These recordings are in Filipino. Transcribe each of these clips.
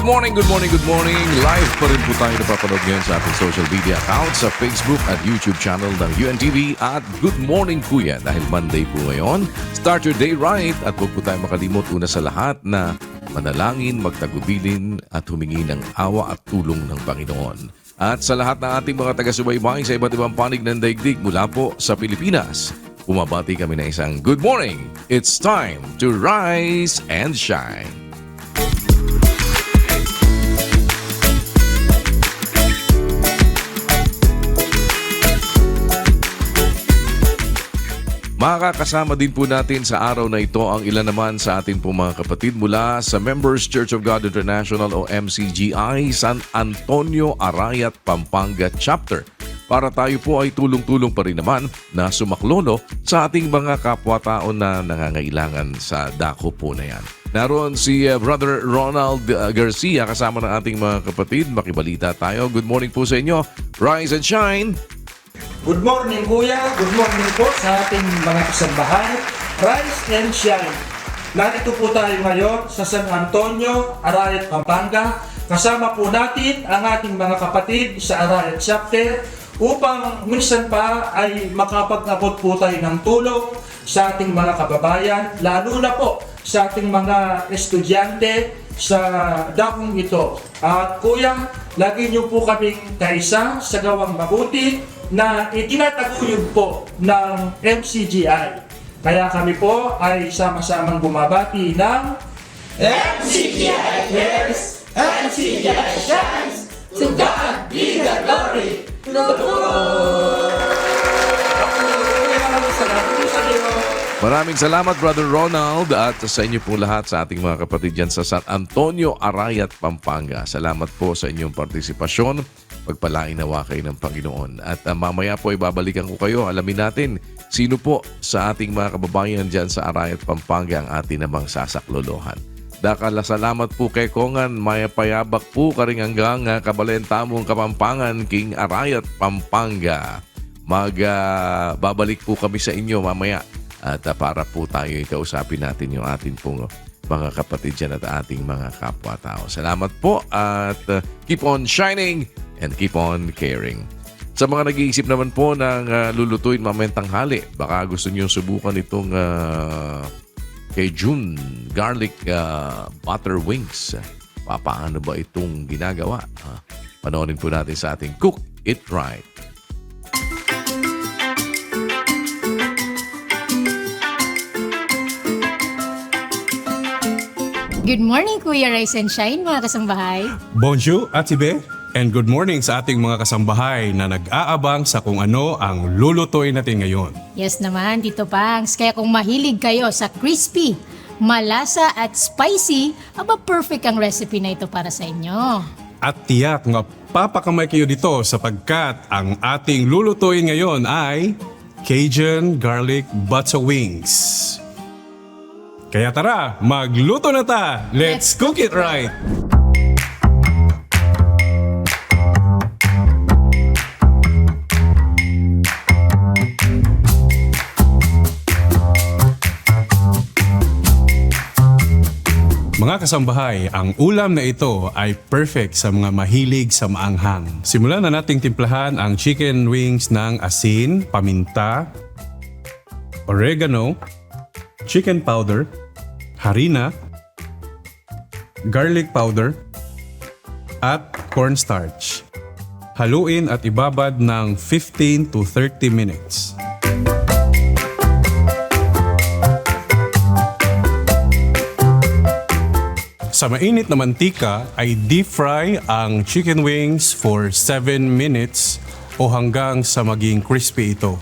morning, good morning, good morning. Live pa rin po tayo napapanood ngayon sa ating social media accounts sa Facebook at YouTube channel ng UNTV at Good Morning Kuya dahil Monday po ngayon. Start your day right at huwag po tayo makalimot una sa lahat na manalangin, magtagubilin at humingi ng awa at tulong ng Panginoon. At sa lahat ng ating mga taga-subaybay sa iba't ibang panig ng daigdig mula po sa Pilipinas, bumabati kami na isang good morning. It's time to rise and shine. Makakasama din po natin sa araw na ito ang ilan naman sa ating pong mga kapatid mula sa Members Church of God International o MCGI San Antonio Arayat, Pampanga Chapter. Para tayo po ay tulong-tulong pa rin naman na sumaklolo sa ating mga kapwa-tao na nangangailangan sa dako po na yan. Naroon si Brother Ronald Garcia kasama ng ating mga kapatid. Makibalita tayo. Good morning po sa inyo. Rise and shine! Good morning, Kuya. Good morning po sa ating mga kasambahay. Rise and shine. Narito po tayo ngayon sa San Antonio, Arayat, Pampanga. Kasama po natin ang ating mga kapatid sa Arayat Chapter upang minsan pa ay makapag-abot po tayo ng tulong sa ating mga kababayan, lalo na po sa ating mga estudyante sa dakong ito. At Kuya, lagi niyo po kaming kaisa sa gawang mabuti na itinataguyod po ng MCGI. Kaya kami po ay sama-samang bumabati ng MCGI Cares, MCGI Shines, to God be the glory. Maraming salamat Brother Ronald at sa inyo po lahat sa ating mga kapatid dyan sa San Antonio, Arayat, Pampanga. Salamat po sa inyong partisipasyon. Pagpalain nawa kayo ng Panginoon. At mamaya po ay babalikan ko kayo. Alamin natin sino po sa ating mga kababayan dyan sa Arayat, Pampanga ang ating namang sasaklolohan. Dakala salamat po kay Kongan, maya payabak po karing hanggang kabalentamong Kapampangan, King Arayat, Pampanga. Babalik po kami sa inyo mamaya at para po tayo ikausapin natin yung ating pong mga kapatid dyan at ating mga kapwa-tao. Salamat po at keep on shining and keep on caring. Sa mga nag-iisip naman po ng lulutuin mamayang tanghali, baka gusto nyo subukan itong Cajun garlic butter wings. Paano ba itong ginagawa? Panoorin po natin sa ating Cook It Right. Good morning, Kuya Rise and Shine, mga kasambahay. Bonjour, Atibe, and good morning sa ating mga kasambahay na nag-aabang sa kung ano ang lulutuin natin ngayon. Yes naman, Tito Pangs. Kaya kung mahilig kayo sa crispy, malasa at spicy, perfect ang recipe na ito para sa inyo. At tiyak nga papakamay kayo dito sapagkat ang ating lulutuin ngayon ay Cajun Garlic Butter Wings. Kaya tara, magluto na ta! Let's cook it right! Mga kasambahay, ang ulam na ito ay perfect sa mga mahilig sa maanghang. Simulan na nating timplahan ang chicken wings ng asin, paminta, oregano, chicken powder, harina, garlic powder, at cornstarch. Haluin at ibabad ng 15 to 30 minutes. Sa mainit na mantika ay deep fry ang chicken wings for 7 minutes o hanggang sa maging crispy ito.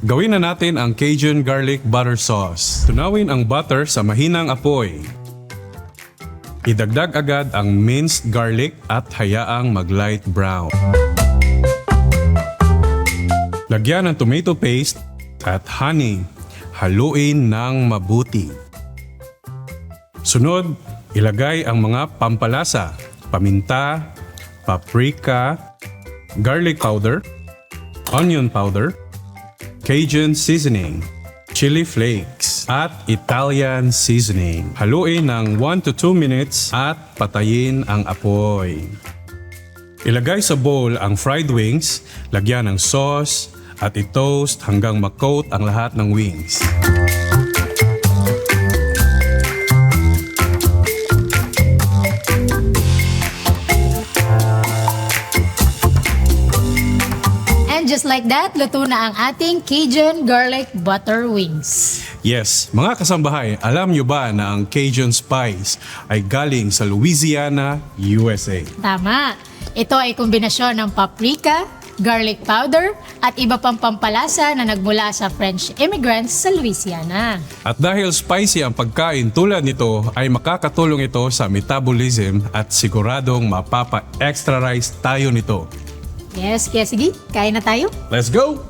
Gawin na natin ang Cajun Garlic Butter Sauce. Tunawin ang butter sa mahinang apoy. Idagdag agad ang minced garlic at hayaang mag-light brown. Lagyan ng tomato paste at honey. Haluin ng mabuti. Sunod, Ilagay ang mga pampalasa, paminta, paprika, garlic powder, onion powder, Cajun seasoning, chili flakes, at Italian seasoning. Haluin ng 1 to 2 minutes at patayin ang apoy. Ilagay sa bowl ang fried wings, lagyan ng sauce, at i-toast hanggang ma-coat ang lahat ng wings. And just like that, luto na ang ating Cajun garlic butter wings. Yes, mga kasambahay, alam nyo ba na ang Cajun spice ay galing sa Louisiana, USA? Tama. Ito ay kombinasyon ng paprika, garlic powder, at iba pang pampalasa na nagmula sa French immigrants sa Louisiana. At dahil spicy ang pagkain tulad nito, ay makakatulong ito sa metabolism at siguradong mapapa-extra rice tayo nito. Yes, kaya sige, kain na tayo. Let's go!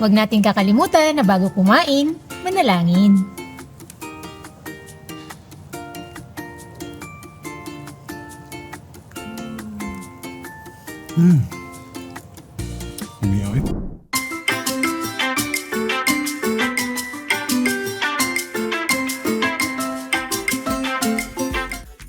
Huwag nating kakalimutan na bago kumain, manalangin. Umiyaw eh.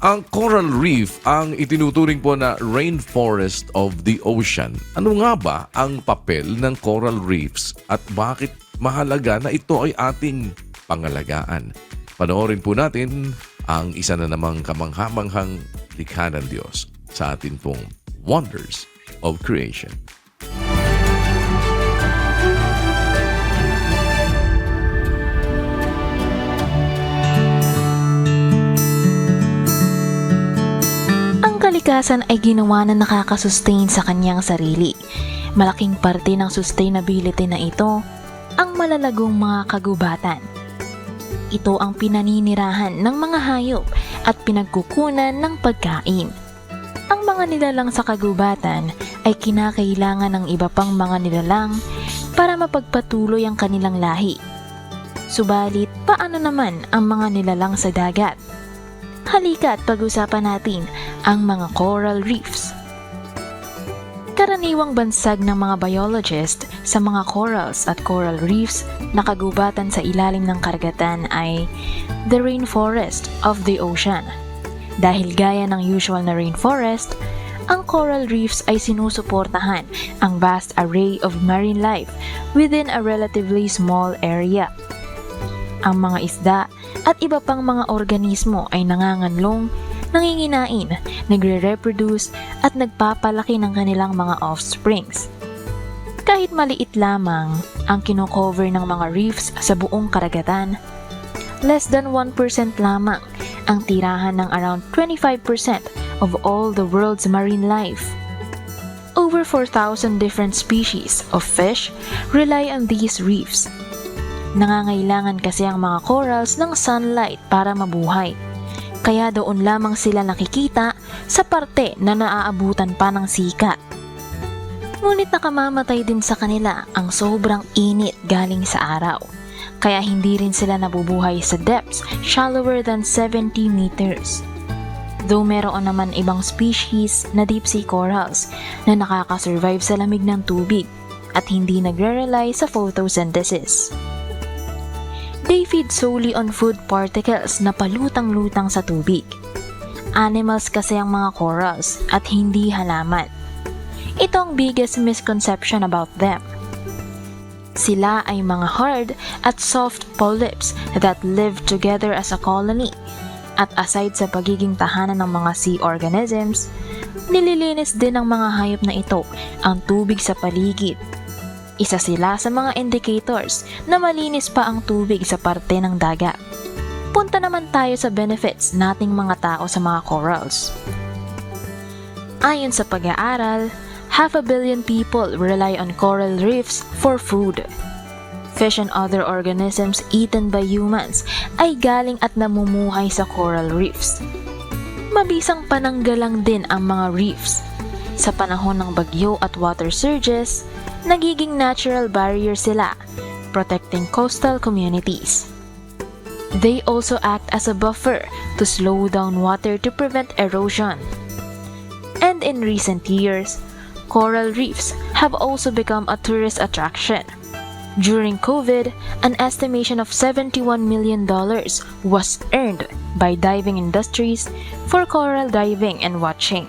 Ang coral reef ang itinuturing po na rainforest of the ocean. Ano nga ba ang papel ng coral reefs at bakit mahalaga na ito ay ating pangalagaan? Panoorin po natin ang isa na namang kamanghamanghang likha ng Diyos sa atin pong Wonders of Creation. Kalikasan ay ginawa na nakakasustain sa kanyang sarili. Malaking parte ng sustainability na ito ang malalagong mga kagubatan. Ito ang pinaninirahan ng mga hayop at pinagkukunan ng pagkain. Ang mga nilalang sa kagubatan ay kinakailangan ng iba pang mga nilalang para mapagpatuloy ang kanilang lahi. Subalit, paano naman ang mga nilalang sa dagat? Halika at pag-usapan natin ang mga coral reefs. Karaniwang bansag ng mga biologist sa mga corals at coral reefs na kagubatan sa ilalim ng karagatan ay the rainforest of the ocean. Dahil gaya ng usual na rainforest, ang coral reefs ay sinusuportahan ang vast array of marine life within a relatively small area. Ang mga isda at iba pang mga organismo ay nanganganlong, nanginginain, nagre-reproduce at nagpapalaki ng kanilang mga offsprings. Kahit maliit lamang ang kinocover ng mga reefs sa buong karagatan, less than 1% lamang ang tirahan ng around 25% of all the world's marine life. Over 4,000 different species of fish rely on these reefs. Nangangailangan kasi ang mga corals ng sunlight para mabuhay. Kaya doon lamang sila nakikita sa parte na naaabutan pa ng sikat. Ngunit nakamamatay din sa kanila ang sobrang init galing sa araw. Kaya hindi rin sila nabubuhay sa depths shallower than 70 meters. Though meron naman ibang species na deep sea corals na nakakasurvive sa lamig ng tubig at hindi nagre-rely sa photosynthesis. They feed solely on food particles na palutang-lutang sa tubig. Animals kasi ang mga corals at hindi halaman. Ito ang biggest misconception about them. Sila ay mga hard at soft polyps that live together as a colony. At aside sa pagiging tahanan ng mga sea organisms, nililinis din ng mga hayop na ito ang tubig sa paligid. Isa sila sa mga indicators na malinis pa ang tubig sa parte ng dagat. Punta naman tayo sa benefits nating mga tao sa mga corals. Ayon sa pag-aaral, 500 million people rely on coral reefs for food. Fish and other organisms eaten by humans ay galing at namumuhay sa coral reefs. Mabisang pananggalang din ang mga reefs. Sa panahon ng bagyo at water surges, nagiging natural barrier sila, protecting coastal communities. They also act as a buffer to slow down water to prevent erosion. And in recent years, coral reefs have also become a tourist attraction. During COVID, an estimation of $71 million was earned by diving industries for coral diving and watching.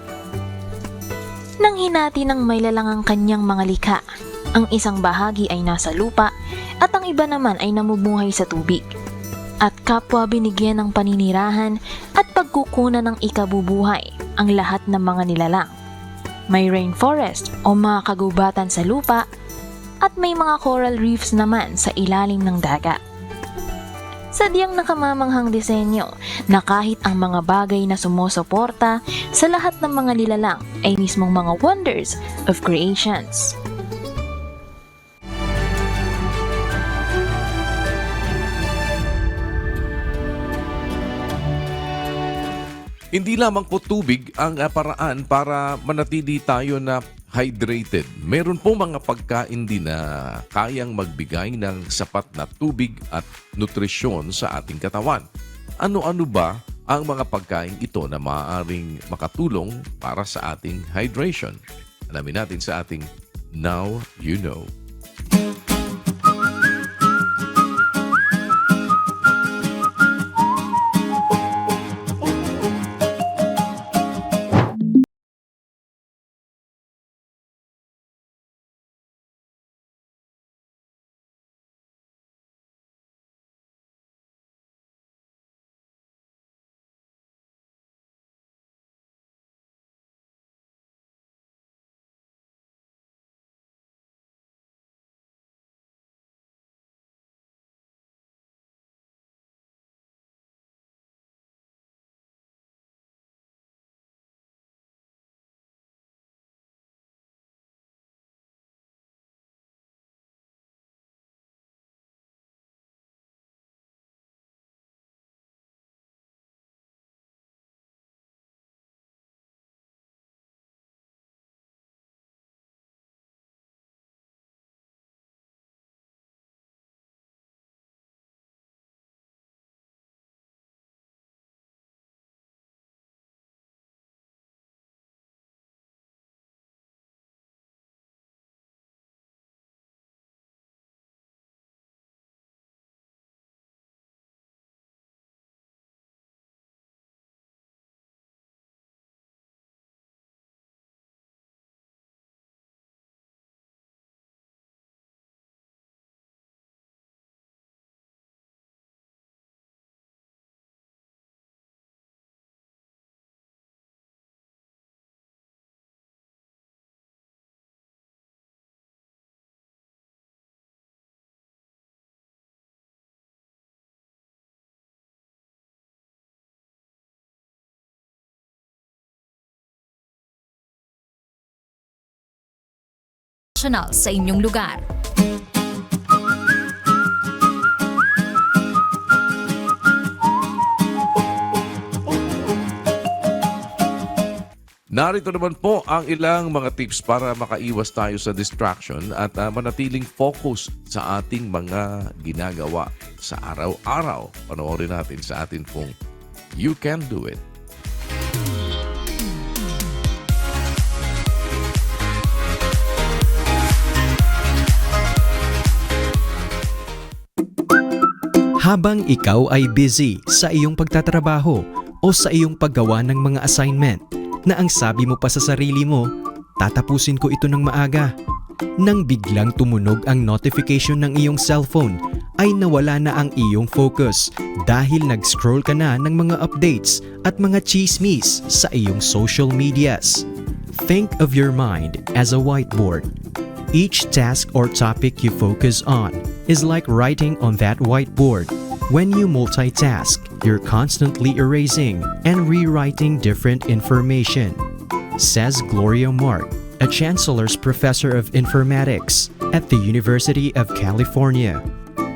Nang hinati ng may lalang ang kanyang mga likha, ang isang bahagi ay nasa lupa at ang iba naman ay namumuhay sa tubig. At kapwa binigyan ng paninirahan at pagkukunan ng ikabubuhay ang lahat ng mga nilalang. May rainforest o mga kagubatan sa lupa at may mga coral reefs naman sa ilalim ng dagat. Sadyang nakamamanghang disenyo na kahit ang mga bagay na sumusuporta sa lahat ng mga nilalang ay mismong mga wonders of creations. Hindi lamang po tubig ang paraan para manatili tayo na hydrated. Meron po mga pagkain din na kayang magbigay ng sapat na tubig at nutrisyon sa ating katawan. Ano-ano ba ang mga pagkain ito na maaaring makatulong para sa ating hydration? Alamin natin sa ating Now You Know. Sa inyong lugar. Narito naman po ang ilang mga tips para makaiwas tayo sa distraction at manatiling focus sa ating mga ginagawa sa araw-araw. Panoorin natin sa atin pong You Can Do It. Habang ikaw ay busy sa iyong pagtatrabaho o sa iyong paggawa ng mga assignment na ang sabi mo pa sa sarili mo, tatapusin ko ito ng maaga. Nang biglang tumunog ang notification ng iyong cellphone ay nawala na ang iyong focus dahil nag-scroll ka na ng mga updates at mga chismis sa iyong social medias. Think of your mind as a whiteboard. Each task or topic you focus on is like writing on that whiteboard. When you multitask, you're constantly erasing and rewriting different information. says Gloria Mark, a Chancellor's Professor of Informatics at the University of California.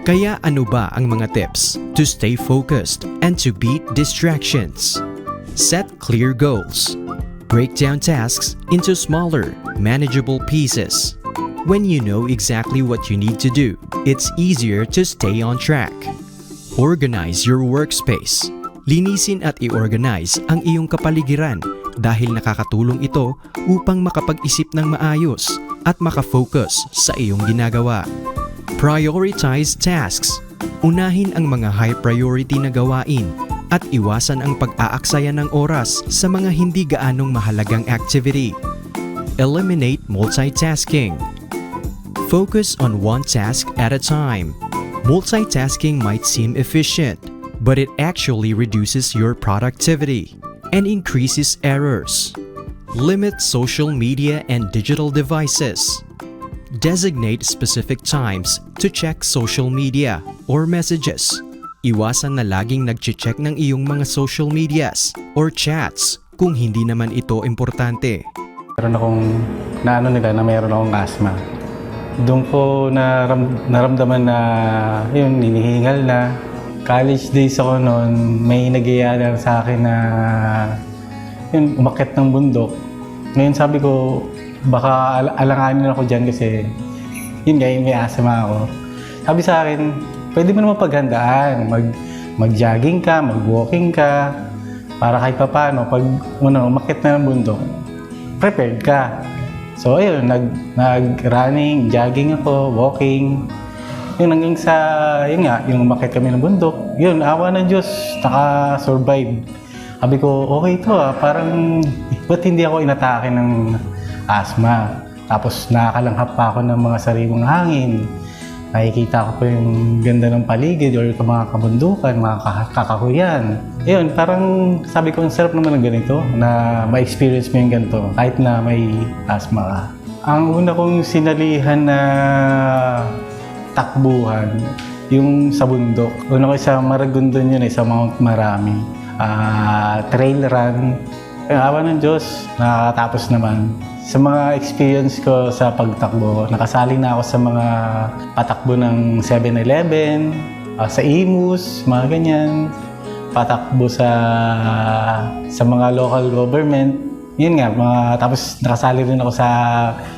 Kaya ano ba ang mga tips to stay focused and to beat distractions? Set clear goals. Break down tasks into smaller, manageable pieces. When you know exactly what you need to do, it's easier to stay on track. Organize your workspace. Linisin at i-organize ang iyong kapaligiran dahil nakakatulong ito upang makapag-isip ng maayos at makafocus sa iyong ginagawa. Prioritize tasks. Unahin ang mga high priority na gawain at iwasan ang pag-aaksaya ng oras sa mga hindi gaanong mahalagang activity. Eliminate multitasking. Focus on one task at a time. Multitasking might seem efficient, but it actually reduces your productivity and increases errors. Limit social media and digital devices. Designate specific times to check social media or messages. Iwasan na laging nag-check ng iyong mga social medias or chats kung hindi naman ito importante. Meron akong na meron akong asthma. Doon ko naramdaman na yun, hinihingal na. College days ako noon, may nag-iaya sa akin na yun, umakyat ng bundok. Ngayon sabi ko, baka alanganin ako dyan kasi yun nga, may asthma ako. Sabi sa akin, pwede mo naman paghandaan, mag-jogging ka, mag-walking ka, para kahit paano, pag umakyat na ng bundok, prepared ka. So ayun, nag-running, jogging ako, walking. Yun hanggang sa, yun nga, yung umakyat kami ng bundok, yun, awa ng Diyos, naka-survive. Sabi ko, okay ito parang, ba't hindi ako inatake ng asthma? Tapos nakakalanghap pa ako ng mga sariwang hangin. Nakikita ko po yung ganda ng paligid or yung mga kabundukan, mga kakahuyan. Ayun, parang sabi ko, ang sarap naman ng ganito na ma-experience mo yung ganito kahit na may asthma ka. Ang una kong sinalihan na takbuhan, yung sa bundok. Una ko sa Maragondon yun, sa Mount Marami. Trail run. Awa ng Diyos, nakakatapos naman. Sa mga experience ko sa pagtakbo, nakasali na ako sa mga patakbo ng 7-Eleven, sa Imus, mga ganyan. Patakbo sa mga local government. Yun nga, tapos nakasali rin ako sa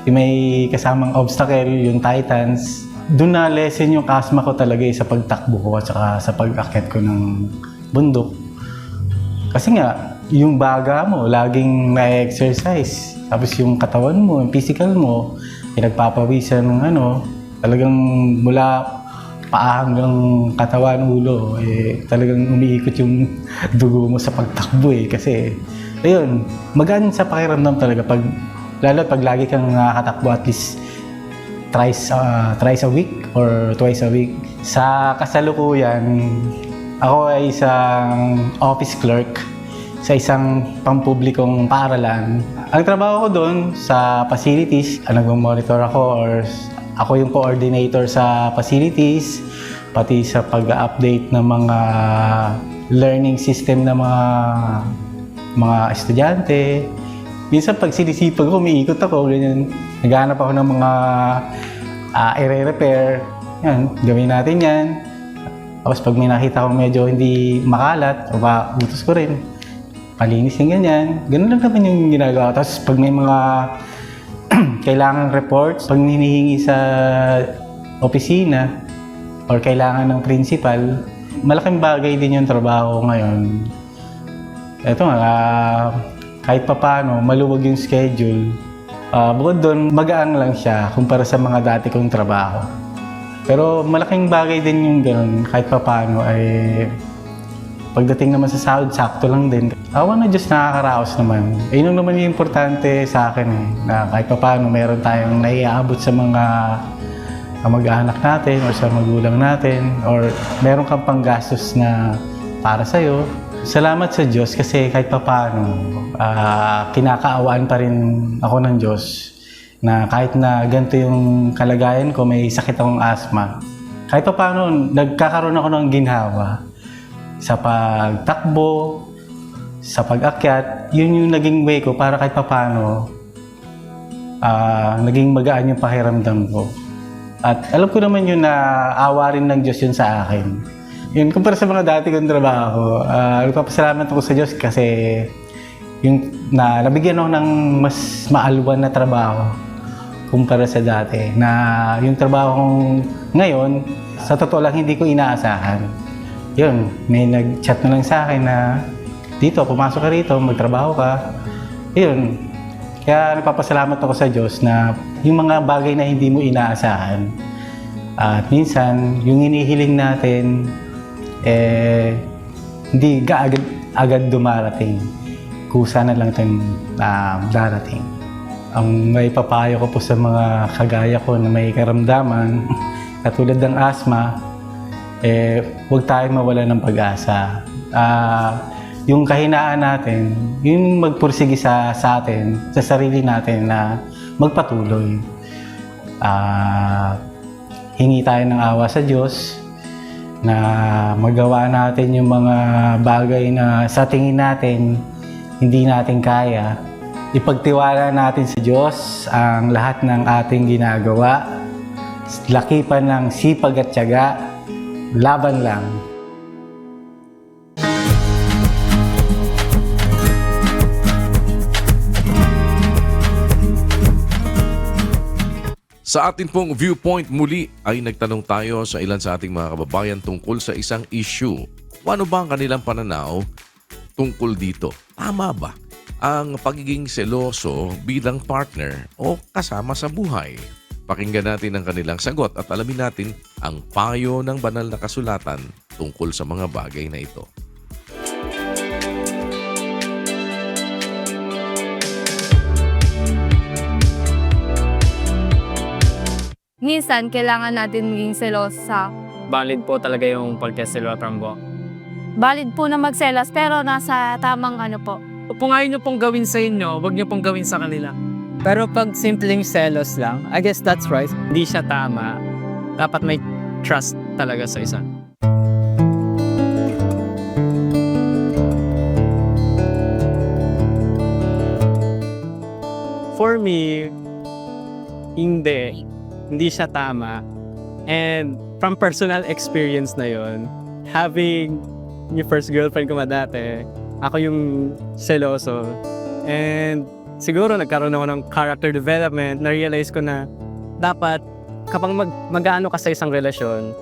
yung may kasamang obstacle, yung Titans. Doon na lesson yung asthma ko talaga sa pagtakbo ko at saka sa pag-akyat ko ng bundok. Kasi nga, yung baga mo, laging na-exercise. Tapos yung katawan mo, yung physical mo, pinagpapawisan ng talagang mula paa hanggang katawan, ulo, talagang umiikot yung dugo mo sa pagtakbo Kasi, ayun, magaan sa pakiramdam talaga. Lalo pag lagi kang nakakatakbo at least thrice a week or twice a week. Sa kasalukuyan, ako ay isang office clerk sa isang pampublikong paaralan. Ang trabaho ko doon sa facilities, nag-monitor ako or ako yung coordinator sa facilities, pati sa pag-update ng mga learning system ng mga estudyante. Minsan pag sinisipag ko, umiikot ako, ganyan. Naghahanap ako ng mga i-repair. Yan, gawin natin yan. Tapos pag may nakita ko medyo hindi makalat, utos ko rin. Palinis yung ganyan. Ganun lang naman yung ginagawa. Tapos pag may mga kailangan reports, pag hinihingi sa opisina or kailangan ng principal, malaking bagay din yung trabaho ngayon. Ito nga, kahit papaano, maluwag yung schedule. Bukod doon, magaan lang siya kumpara sa mga dati kong trabaho. Pero malaking bagay din yung ganun, kahit papaano ay pagdating naman sa sahod, sakto lang din. Awa na Diyos, nakakaraos naman. Yun naman yung importante sa akin na kahit papaano meron tayong naiaabot sa mga kamag-anak natin or sa magulang natin or meron kang panggastos na para sa'yo. Salamat sa Diyos kasi kahit papaano kinakaawaan pa rin ako ng Diyos na kahit na ganito yung kalagayan ko, may sakit akong asthma. Kahit paano, nagkakaroon ako ng ginhawa sa pagtakbo, sa pag-akyat, yun yung naging way ko para kahit papano naging magaan yung pakiramdam ko. At alam ko naman yun na awa rin ng Diyos yun sa akin. Yun, kumpara sa mga dati kong trabaho, nagpapasalamat ako sa Diyos kasi yung nabigyan ako ng mas maalwan na trabaho kumpara sa dati. Na yung trabaho kong ngayon, sa totoo lang hindi ko inaasahan. Yun, may nag-chat na lang sa akin na dito, pumasok ka rito, magtrabaho ka. Yun, kaya nagpapasalamat ako sa Diyos na yung mga bagay na hindi mo inaasahan. At minsan, yung inihiling natin, hindi agad dumarating. Kusa na lang itong darating. Ang may papayo ko po sa mga kagaya ko na may karamdaman, katulad ng asthma, huwag tayong mawala ng pag-asa. Yung kahinaan natin, yung magpursige sa atin, sa sarili natin na magpatuloy. Hingi tayo ng awa sa Diyos na magawa natin yung mga bagay na sa tingin natin hindi natin kaya. Ipagtiwala natin sa Diyos ang lahat ng ating ginagawa. Lakipan ng sipag at tiyaga, laban lang. Sa ating pong viewpoint muli ay nagtanong tayo sa ilan sa ating mga kababayan tungkol sa isang issue. Ano ba ang kanilang pananaw tungkol dito? Tama ba ang pagiging seloso bilang partner o kasama sa buhay? Pakinggan natin ang kanilang sagot at alamin natin ang payo ng banal na kasulatan tungkol sa mga bagay na ito. Minsan, kailangan natin maging selosa. Valid po talaga yung pagkaselos from po. Valid po na magselos, pero nasa tamang ano po. Kung ayaw nyo pong gawin sa inyo, huwag nyo pong gawin sa kanila. Pero pag simpleng selos lang, I guess that's right. Hindi siya tama. Dapat may trust talaga sa isa. For me, hindi siya tama. And from personal experience na yon, having yung first girlfriend ko dati, ako yung seloso. And siguro nagkaroon ako ng character development, na-realize ko na dapat kapag mag-ano ka sa isang relasyon,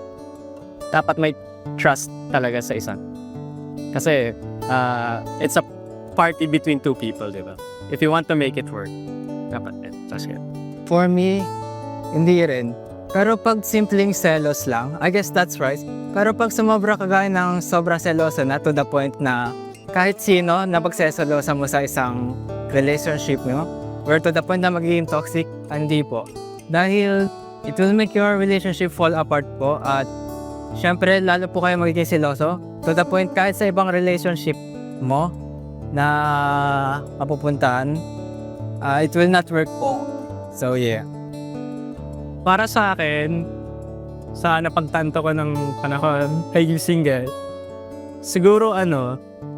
dapat may trust talaga sa isa. Kasi it's a party between two people, di ba? If you want to make it work, dapat trust it. For me, hindi rin. Pero pag simpleng selos lang, I guess that's right. Pero pag sumobra ka gaya ng sobra seloso na to the point na kahit sino na pagseselosa mo sa isang relationship mo, or to the point na magiging toxic, hindi po. Dahil it will make your relationship fall apart po at syempre lalo po kayo magiging seloso to the point kahit sa ibang relationship mo na mapupuntahan, it will not work po. So yeah. Para sa akin, sa napagtanto ko ng panahon, kayong single, siguro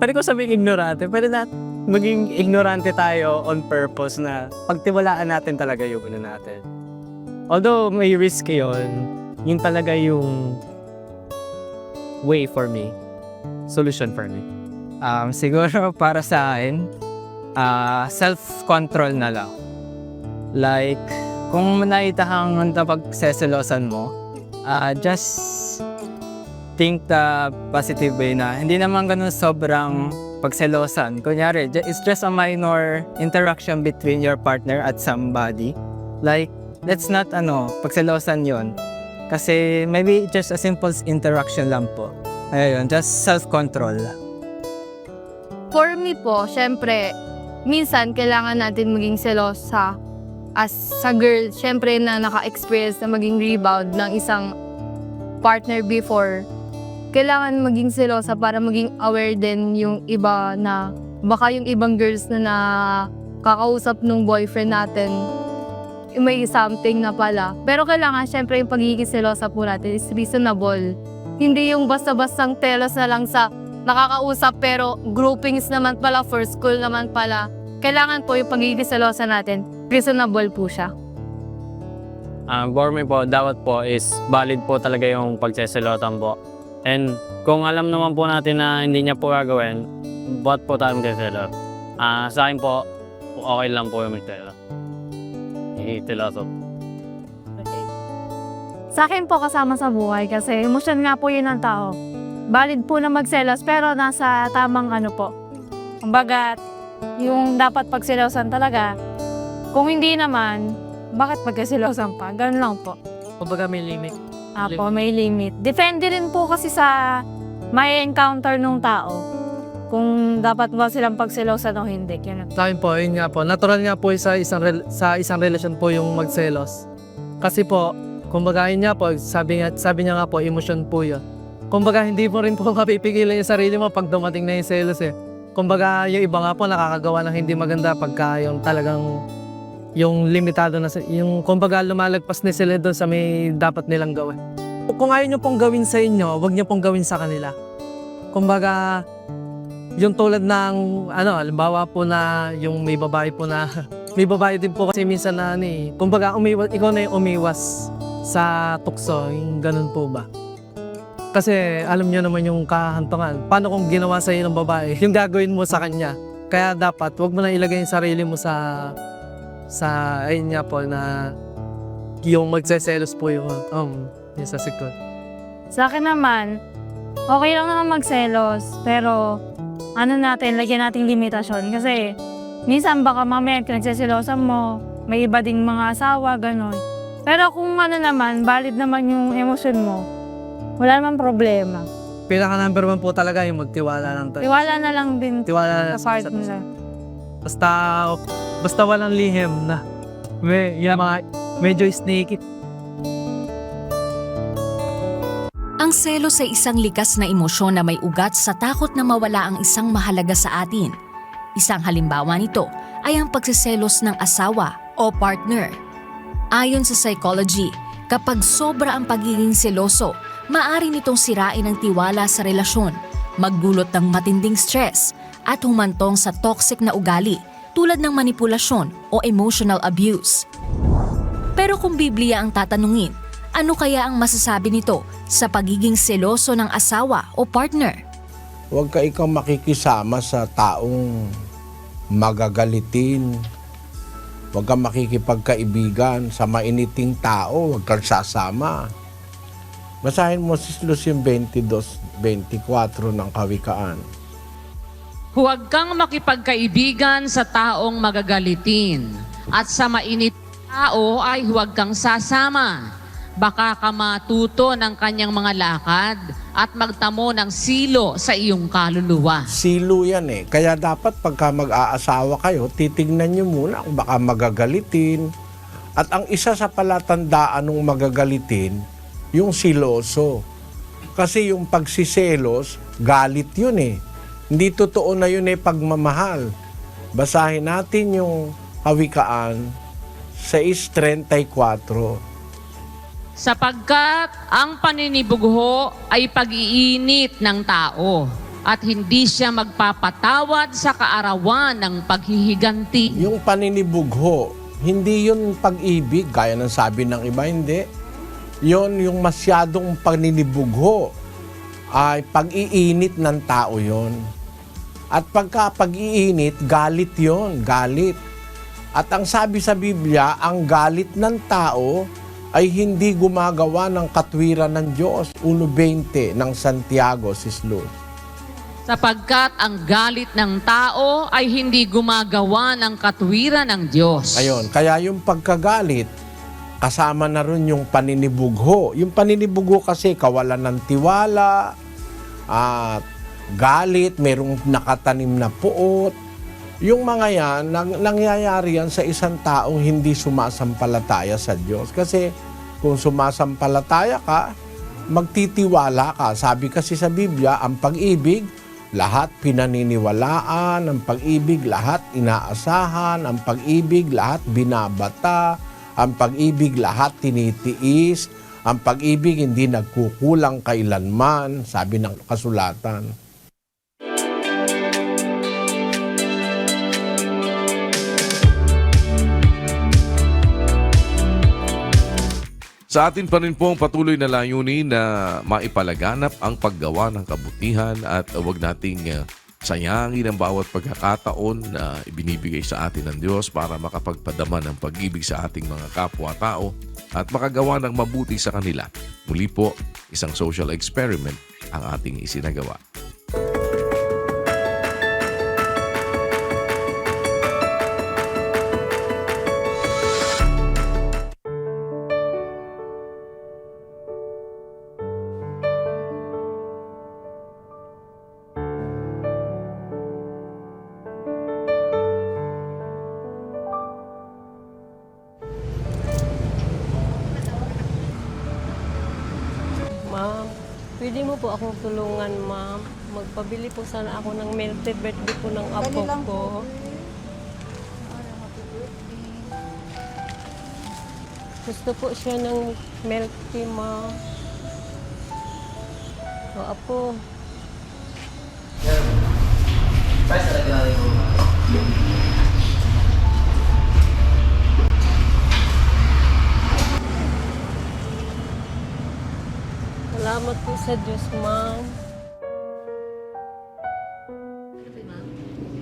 pwede ko sabihin ignorante, pwede na maging ignorante tayo on purpose na pagtiwalaan natin talaga yung natin. Although may risk yun talaga yung way for me, solution for me. Siguro para sa akin, self-control na lang. Like, kung nakita kang pagseselosan mo, just think the positive way na hindi naman ganun sobrang pagselosan. Kunyari, it's just a minor interaction between your partner at somebody. Like, let's not pagselosan yon. Kasi maybe just a simple interaction lang po. Ayun, just self-control. For me po, syempre, minsan kailangan natin maging selosa. As sa girl, syempre na naka-experience na maging rebound ng isang partner before, kailangan maging selosa para maging aware din yung iba na baka yung ibang girls na nakakausap nung boyfriend natin may something na pala. Pero kailangan syempre yung pagiging selosa po natin is reasonable. Hindi yung basta-bastang telos na lang sa nakakausap pero groupings naman pala, for school naman pala. Kailangan po yung pagiging selosa natin, reasonable po siya. For me po, dapat po is valid po talaga yung pagseselotan po. And kung alam naman po natin na hindi niya po gagawin, ba't po tayo magseselot? Sa akin po, okay lang po yung magseselot. Ihitiloso. Sa akin po kasama sa buhay kasi emosyon nga po yun ng tao. Valid po na magselos pero nasa tamang ano po. Kumbaga, yung dapat pagselosan talaga. Kung hindi naman, bakit pagkaselosan pa? Ganun lang po. Kumbaga may limit. Apo, may limit. Depende rin po kasi sa may encounter nung tao. Kung dapat ba silang pagselosan o hindi. Ganun. Sa akin po, yun nga po. Natural nga po sa isang relasyon po yung magselos. Kasi po, kumbaga yun nga po, sabi niya nga po, emosyon po yun. Kumbaga hindi mo rin po mapipigilan yung sarili mo pag dumating na yung selos eh. Kumbaga yung iba nga po nakakagawa ng hindi maganda pagka yung talagang yung limitado na, yung kumbaga lumalagpas na sila doon sa may dapat nilang gawin. Kung ayaw nyo pong gawin sa inyo, wag nyo pong gawin sa kanila. Kumbaga, yung tulad ng, halimbawa po na yung may babae po na, may babae din po kasi minsan na kumbaga ikaw na yung umiwas sa tukso, yung ganun po ba? Kasi alam nyo naman yung kahantungan. Paano kung ginawa sa iyo ng babae, yung gagawin mo sa kanya. Kaya dapat, wag mo na ilagay yung sarili mo sa ayun nga po na yung magseselos po yung sa sikot. Sa akin naman, okay lang naman magselos, pero lagyan nating limitasyon. Kasi minsan baka mamaya pinagseselosan mo, may iba ding mga asawa, gano'n. Pero kung valid naman yung emosyon mo, wala naman problema. Pinaka number 1 po talaga yung magtiwala lang tayo. Tiwala na lang din Tiwala sa partner. Basta walang lihim na medyo sneaky. Ang selos ay isang likas na emosyon na may ugat sa takot na mawala ang isang mahalaga sa atin. Isang halimbawa nito ay ang pagsiselos ng asawa o partner. Ayon sa psychology, kapag sobra ang pagiging seloso, maaari nitong sirain ang tiwala sa relasyon, magdulot ng matinding stress, at humantong sa toxic na ugali tulad ng manipulasyon o emotional abuse. Pero kung Biblia ang tatanungin, ano kaya ang masasabi nito sa pagiging seloso ng asawa o partner? Huwag ka ikaw makikisama sa taong magagalitin. Huwag kang makikipagkaibigan sa mainiting tao. Huwag kang sasama. Basahin mo si Lucien 22:24 ng Kawikaan. Huwag kang makipagkaibigan sa taong magagalitin, at sa mainit tao ay huwag kang sasama. Baka ka matuto ng kanyang mga lakad at magtamo ng silo sa iyong kaluluwa. Silo yan eh. Kaya dapat pagka mag-aasawa kayo, titignan nyo muna kung baka magagalitin. At ang isa sa palatandaan ng magagalitin, yung siloso. Kasi yung pagsiselos, galit yun eh. Hindi totoo na yun pagmamahal. Basahin natin yung Kawikaan 6:34. Sapagkat ang paninibugho ay pag-iinit ng tao at hindi siya magpapatawad sa kaarawan ng paghihiganti. Yung paninibugho, hindi yun pag-ibig, gaya ng sabi ng iba, hindi. Yun yung masyadong paninibugho ay pag-iinit ng tao yon. At pagka pag-iinit, galit yon, galit. At ang sabi sa Biblia, ang galit ng tao ay hindi gumagawa ng katwiran ng Diyos. 1:20 ng Santiago, Sis Luz. Sapagkat ang galit ng tao ay hindi gumagawa ng katwiran ng Diyos. Ayun, kaya yung pagkagalit, kasama na rin yung paninibugho. Yung paninibugho kasi kawalan ng tiwala, at galit, merong nakatanim na puot. Yung mga yan, nangyayari yan sa isang taong hindi sumasampalataya sa Diyos. Kasi kung sumasampalataya ka, magtitiwala ka. Sabi kasi sa Biblia, ang pag-ibig, lahat pinaniniwalaan, ang pag-ibig, lahat inaasahan, ang pag-ibig, lahat binabata, ang pag-ibig, lahat tinitiis, ang pag-ibig hindi nagkukulang kailanman, sabi ng kasulatan. Sa atin pa rin pong patuloy na layunin na maipalaganap ang paggawa ng kabutihan at huwag nating sayangin ang bawat pagkakataon na ibinibigay sa atin ng Diyos para makapagpadama ng pag-ibig sa ating mga kapwa-tao at makagawa ng mabuti sa kanila. Muli po, isang social experiment ang ating isinagawa. Ma'am, pwede mo po akong tulungan, ma'am. Magpabili po sana ako ng melted birthday po ng apo ko. Gusto po siya ng milk tea, ma'am. O, apo. Salamat po sa Diyos, ma'am.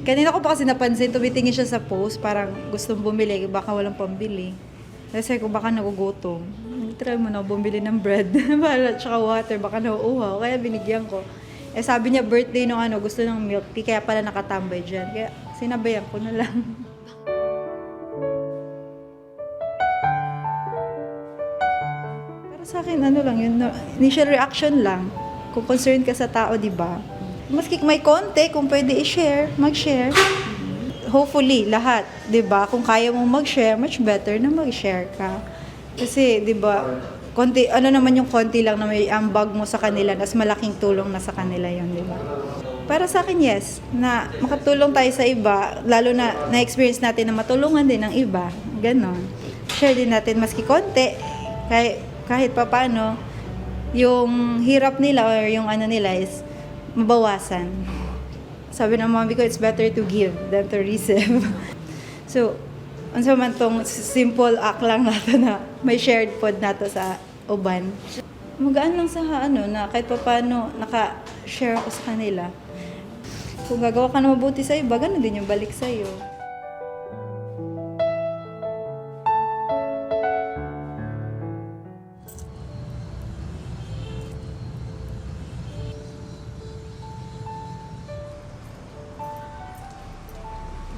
Kanina ko pa kasi napansin, tumitingin siya sa post, parang gustong bumili, baka walang pambili. Kasi kung baka nagugutom, try mo na bumili ng bread, tsaka water, baka nauuhaw. Kaya binigyan ko. Eh sabi niya birthday nung gusto ng milk tea, kaya pala nakatambay dyan. Kaya sinabayan ko na lang. Pero sa akin, lang yun, initial reaction lang. Kung concerned ka sa tao, di ba? Maski may konti, kung pwede i-share, mag-share. Hopefully, lahat, 'di ba? Kung kaya mong mag-share, much better na mag-share ka. Kasi 'di ba, konti naman yung konti lang na may ambag mo sa kanila, nas malaking tulong na sa kanila 'yon, 'di ba? Para sa akin, yes, na makatulong tayo sa iba, lalo na na-experience natin na matulungan din ng iba. Ganon. Share din natin maski konti, kahit papaano, yung hirap nila or yung nila is mabawasan. Sabi ng mami ko, it's better to give than to receive. So, unsa man tong simple act lang nato na may shared pod nato sa uban. Magaan lang sa na kahit paano naka-share ako sa kanila. Kung gagawa ka na mabuti sa iba, ganun din yung balik sa'yo.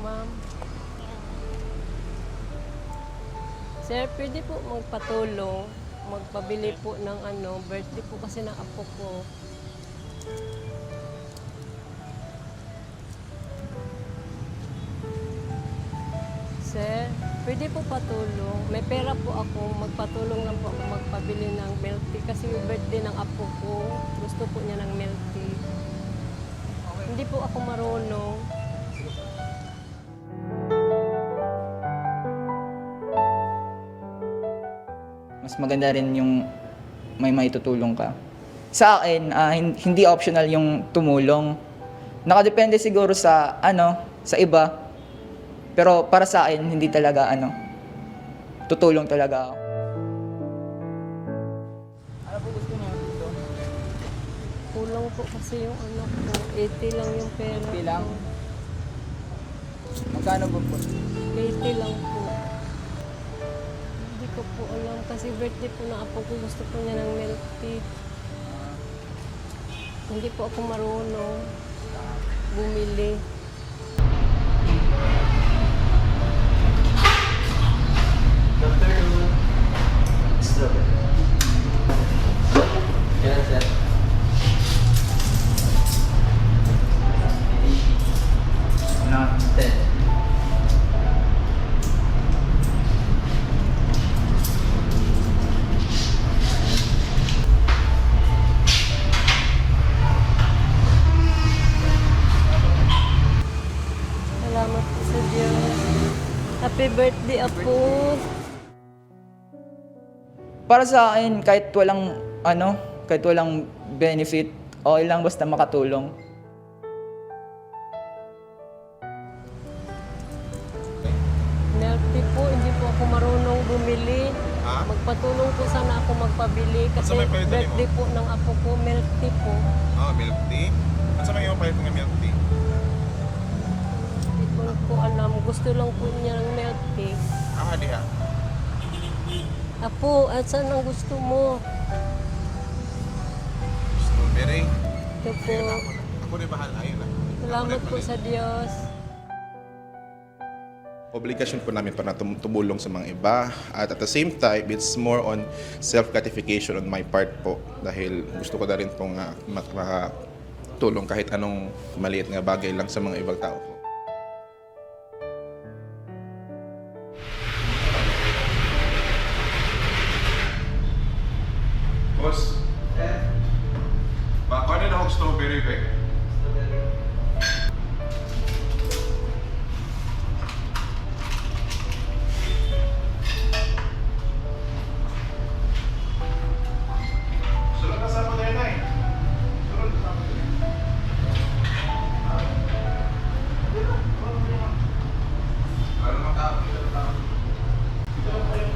Ma'am. Sir, pwede po magpatulong, magpabili po ng birthday po kasi ng apo ko. Sir, pwede po patulong. May pera po ako, magpatulong lang po ako magpabili ng milk tea kasi yung birthday ng apo ko, gusto po niya ng milk tea. Hindi po ako marunong. Mas maganda rin yung may maitutulong ka. Sa akin, hindi optional yung tumulong. Nakadepende siguro sa sa iba. Pero para sa akin, hindi talaga tutulong talaga ako. Ano po gusto mo dito? Kulang po kasi yung anak ko. 80 lang yung pera. 80 lang? Magkano po po? 80 lang po. Hindi ko po alam kasi birthday po na apo ko, gusto po niya ng milk tea. Hindi po ako marunong bumili. Salamat po sa Diyos. Happy birthday, Apo. Para sa akin, kahit walang benefit, okay lang basta makatulong. Milk tea po, hindi po ako marunong bumili. magpatulong po sana ako magpabili kasi may pwede birthday po ng apo ko, milk tea po. Milk tea. Ano sa mga palit ng milk tea? Hindi ko po alam. Gusto lang po niya ng milk tea. Diha. Apo, at saan ang gusto mo? Strawberry. Ito po. Ako na bahala. Ayun na. Salamat po sa Diyos. Obligasyon po namin to na tumulong sa mga iba. At the same time, it's more on self-gratification on my part po. Dahil gusto ko na rin pong makatulong kahit anong maliit na bagay lang sa mga ibang tao po. Boss, baka na ako strawberry bag. Sulod na sa ako tayo na eh. Sulod na sa ako tayo. Ano makakapit na tao? Ito lang tayo.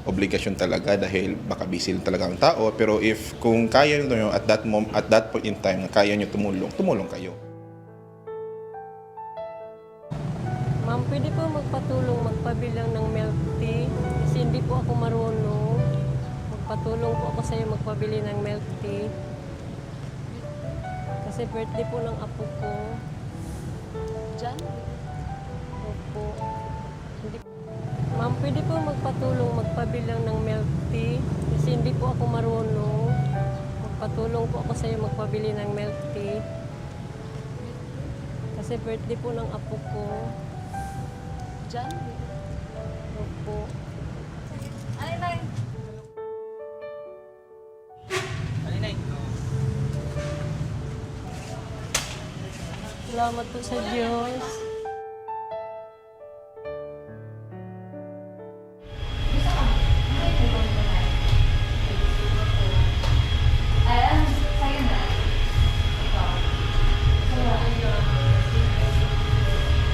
Obligasyon talaga dahil baka busy lang talaga ang tao, pero if kung kaya nyo at that point in time na kaya nyo tumulong kayo. Ma'am, pwede po magpatulong magpabilang ng milk tea kasi hindi po ako marunong. Magpatulong po ako sa iyo magpabili ng milk tea. Kasi birthday po ng apo ko. Diyan? Opo. Hindi. Ma'am, pwede po magpatulong magpabilang ng milk tea kasi hindi po ako marunong. Magpatulong po ako sa iyo magpabili ng milk tea. Kasi birthday po ng apo ko. Diyan? Opo. Ay. Salamat po sa Diyos.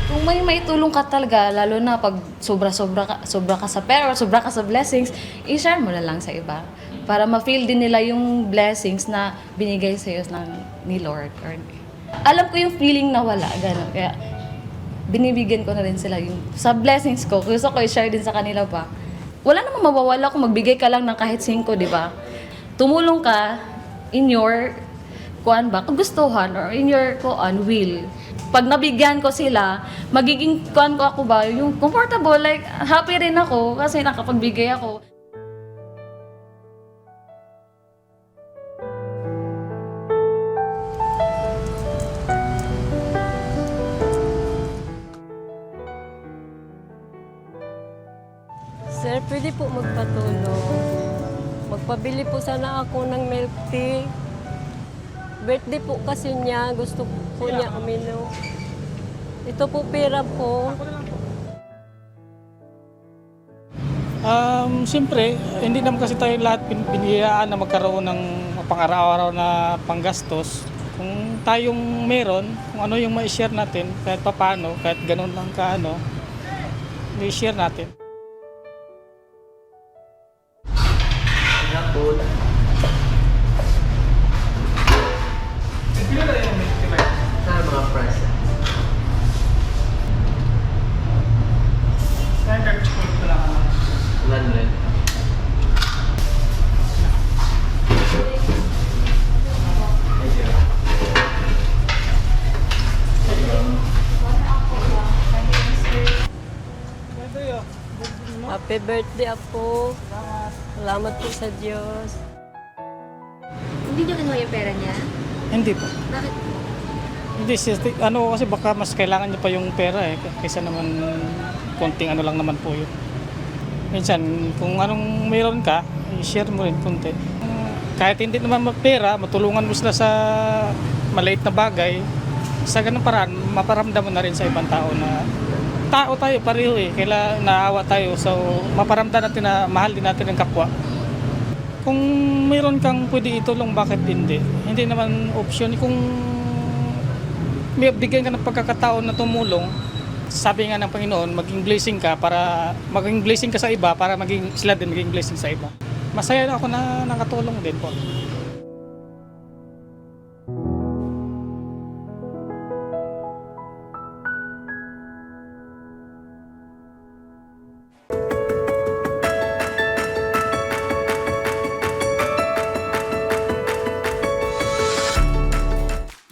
Kung may tulong ka talaga, lalo na pag sobra ka sa pera or sobra ka sa blessings, i-share mo na lang sa iba. Para ma-feel din nila yung blessings na binigay sa iyo ni Lord. Alam ko yung feeling na wala, gano'n. Kaya binibigyan ko na rin sila yung sa blessings ko. Gusto ko i-share din sa kanila pa. Wala namang mawawala kung magbigay ka lang ng kahit 5, di ba? Tumulong ka in your kagustuhan or in your will. Pag nabigyan ko sila, magiging ako ba, yung comfortable, like happy rin ako kasi nakapagbigay ako. Sir, pwede po magpatulong. Magpabili po sana ako ng milk tea. Birthday po kasi niya, gusto po niya uminom. Ito po pera po. Siyempre, hindi naman kasi tayo lahat biniyaan na magkaroon ng pang-araw-araw na panggastos. Kung tayong meron, kung ano yung ma-share natin, kahit papano, kahit ganun lang kaano, i-share natin. Mga price. Standard chocolate ko lang. 100. Happy birthday, Apo. Salamat po sa Diyos. Hindi niyo kinuha yung pera niya? Hindi po. Bakit po? Hindi, kasi baka mas kailangan niya pa yung pera kaysa naman konting lang naman po yun. Minsan, kung anong mayroon ka, i-share mo rin konti. Kahit hindi naman pera, matulungan mo sila sa maliit na bagay, sa ganung paraan, maparamdam mo na rin sa ibang tao na tao tayo, pareho kailangan naawa tayo. So, maparamdam natin na mahal din natin ang kapwa. Kung mayroon kang pwede itulong, bakit hindi? Hindi naman option. Kung may bigyan ka ng pagkakataon na tumulong, sabi nga ng Panginoon, maging blessing ka sa iba para sila din maging blessing sa iba. Masaya na ako na nakatulong din po.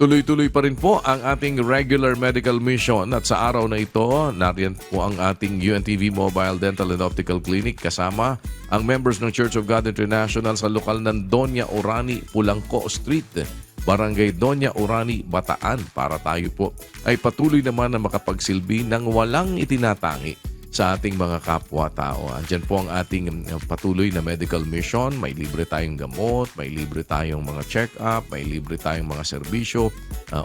Tuloy-tuloy pa rin po ang ating regular medical mission at sa araw na ito, nariyan po ang ating UNTV Mobile Dental and Optical Clinic kasama ang members ng Church of God International sa lokal ng Doña Orani, Pulangco Street, Barangay Doña Orani, Bataan para tayo po ay patuloy naman na makapagsilbi ng walang itinatangi sa ating mga kapwa-tao. Andyan po ang ating patuloy na medical mission. May libre tayong gamot, may libre tayong mga check-up, may libre tayong mga serbisyo,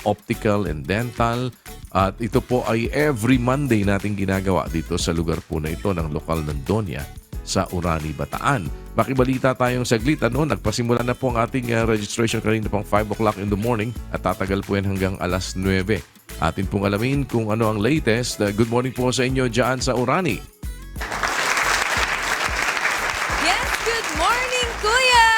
optical and dental. At ito po ay every Monday nating ginagawa dito sa lugar po na ito ng lokal ng Doña sa Orani, Bataan. Makibalita tayong saglit. Nagpasimula na po ang ating registration kanina pang 5 o'clock in the morning at tatagal po yan hanggang alas 9. Atin pong alamin kung ano ang latest. Good morning po sa inyo dyan sa Orani. Yes, good morning, Kuya!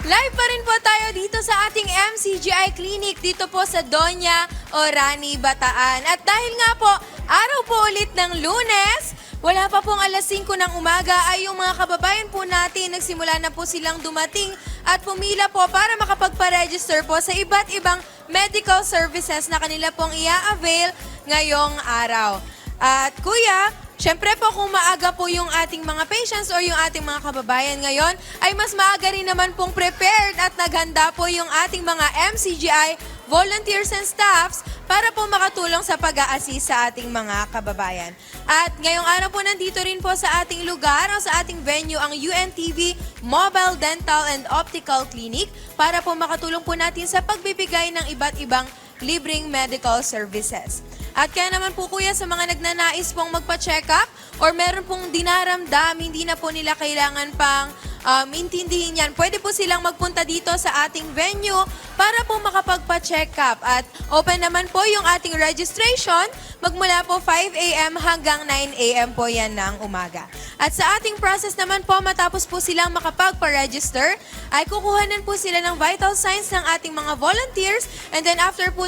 Live pa rin po tayo dito sa ating MCGI Clinic dito po sa Doña Orani, Bataan. At dahil nga po, araw po ulit ng Lunes, wala pa pong alas 5 ng umaga ay yung mga kababayan po natin nagsimula na po silang dumating at pumila po para makapagpa-register po sa iba't ibang medical services na kanila pong i-avail ngayong araw. At Kuya, syempre po kung maaga po yung ating mga patients o yung ating mga kababayan ngayon, ay mas maaga rin naman pong prepared at naghanda po yung ating mga MCGI volunteers and staffs para po makatulong sa pag-a-assist sa ating mga kababayan. At ngayong araw po nandito rin po sa ating lugar o sa ating venue ang UNTV Mobile Dental and Optical Clinic para po makatulong po natin sa pagbibigay ng iba't ibang libreng medical services. At kaya naman po Kuya sa mga nagnanais pong magpa-check up or meron pong dinaramdam, hindi na po nila kailangan pang intindihin yan. Pwede po silang magpunta dito sa ating venue para po makapagpa-check up. At open naman po yung ating registration magmula po 5 a.m. hanggang 9 a.m. po yan ng umaga. At sa ating process naman po, matapos po silang makapagpa-register, ay kukuhanan po sila ng vital signs ng ating mga volunteers. And then after po